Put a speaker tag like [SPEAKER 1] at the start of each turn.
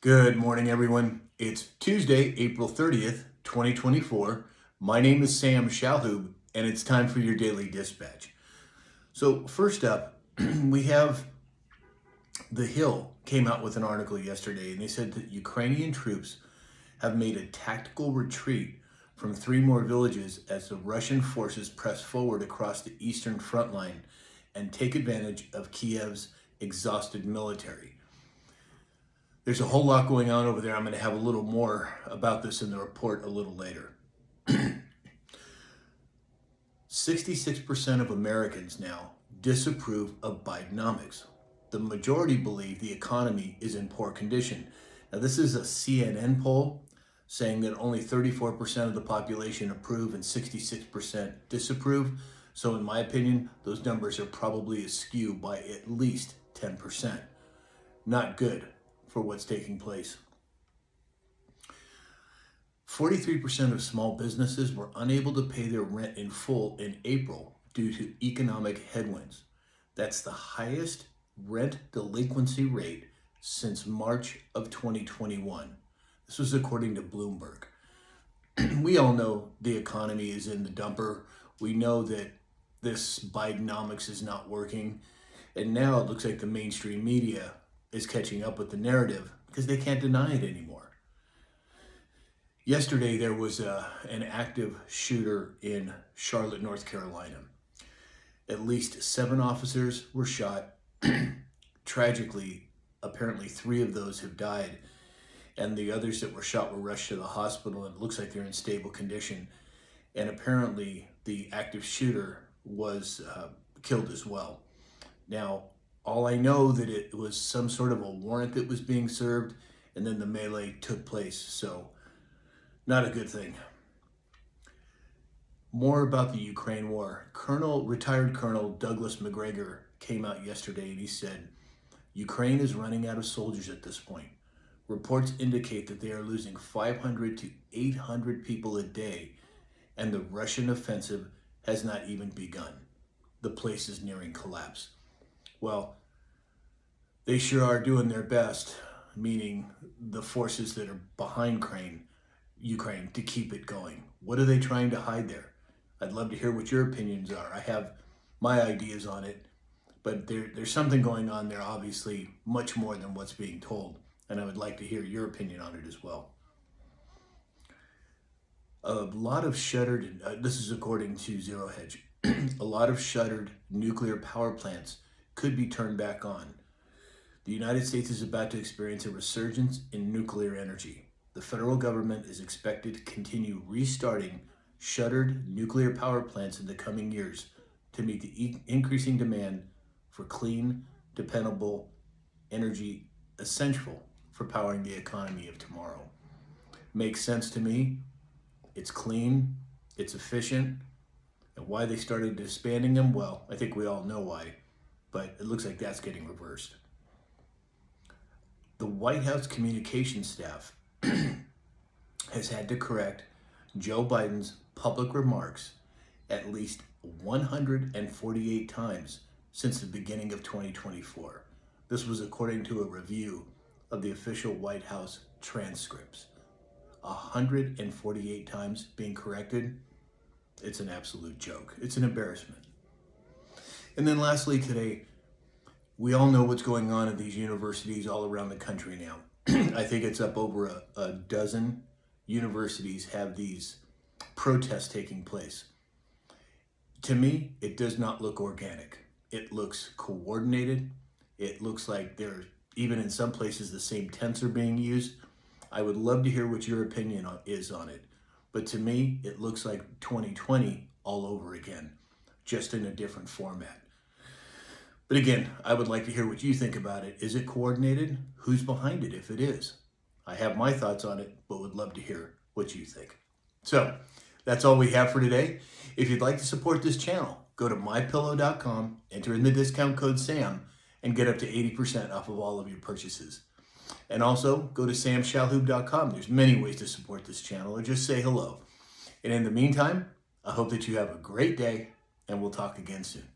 [SPEAKER 1] Good morning, everyone. It's Tuesday, April 30th, 2024. My name is Sam Shalhoub, and it's time for your daily dispatch. So, first up, we have The Hill came out with an article yesterday, and they said that Ukrainian troops have made a tactical retreat from 3 more villages as the Russian forces press forward across the eastern front line and take advantage of Kiev's exhausted military. There's a whole lot going on over there. I'm going to have a little more about this in the report a little later. 66% of Americans now disapprove of Bidenomics. The majority believe the economy is in poor condition. Now, this is a CNN poll saying that only 34% of the population approve and 66% disapprove. So in my opinion, those numbers are probably askew by at least 10%. Not good for what's taking place. 43% of small businesses were unable to pay their rent in full in April due to economic headwinds. That's the highest rent delinquency rate since March of 2021. This was according to Bloomberg. We all know the economy is in the dumper. We know that this Bidenomics is not working. And now it looks like the mainstream media is catching up with the narrative because they can't deny it anymore. Yesterday, there was an active shooter in Charlotte, North Carolina. At least 7 officers were shot. Tragically, apparently 3 of those have died, and the others that were shot were rushed to the hospital, and it looks like they're in stable condition. And apparently, the active shooter was killed as well. Now, all I know that it was some sort of a warrant that was being served, and then the melee took place. So, not a good thing. More about the Ukraine war. Retired Colonel Douglas Macgregor came out yesterday and he said, Ukraine is running out of soldiers at this point. Reports indicate that they are losing 500 to 800 people a day, and the Russian offensive has not even begun. The place is nearing collapse. Well, they sure are doing their best, meaning the forces that are behind Ukraine, to keep it going. What are they trying to hide there? I'd love to hear what your opinions are. I have my ideas on it, but there's something going on there, obviously, much more than what's being told, and I would like to hear your opinion on it as well. A lot of shuttered, this is according to Zero Hedge, a lot of shuttered nuclear power plants could be turned back on. The United States is about to experience a resurgence in nuclear energy. The federal government is expected to continue restarting shuttered nuclear power plants in the coming years to meet the increasing demand for clean, dependable energy essential for powering the economy of tomorrow. Makes sense to me. It's clean, it's efficient, and why they started disbanding them, well, I think we all know why, but it looks like that's getting reversed. The White House communications staff has had to correct Joe Biden's public remarks at least 148 times since the beginning of 2024. This was according to a review of the official White House transcripts. 148 times being corrected. It's an absolute joke. It's an embarrassment. And then lastly today, we all know what's going on at these universities all around the country now. I think it's up over a dozen universities have these protests taking place. To me, it does not look organic. It looks coordinated. It looks like even in some places, the same tents are being used. I would love to hear what your opinion is on it. But to me, it looks like 2020 all over again, just in a different format. But again, I would like to hear what you think about it. Is it coordinated? Who's behind it if it is? I have my thoughts on it, but would love to hear what you think. So that's all we have for today. If you'd like to support this channel, go to mypillow.com, enter in the discount code SAM, and get up to 80% off of all of your purchases. And also go to samshalhoub.com. There's many ways to support this channel, or just say hello. And in the meantime, I hope that you have a great day, and we'll talk again soon.